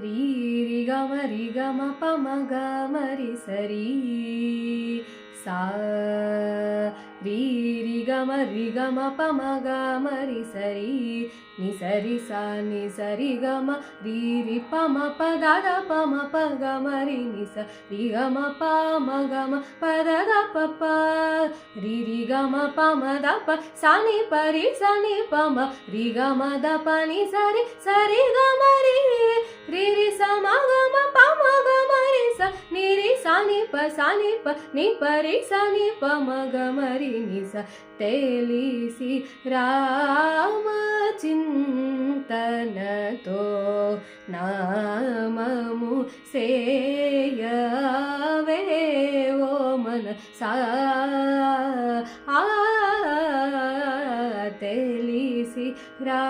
రీ రి గమ పమ గమ రి సరి సా రీ రి గమ పమ గమ రి సరి ని సరి గమ రి పమ పద ద పమ ప గమ రి ని రి గమ పమ గమ పద ద ప ప రి గమ పమ ద ప సని పరి సని పమ రి గమ ద ప ని సరి గమ రి రి సమ గమ పమ గమ రి స ని రి సని ప ని పరి సని పమ గమ రి ని స తెలిసి రామ చింతనతో నామము సేయవే ఓ మన సా తెలిసి రా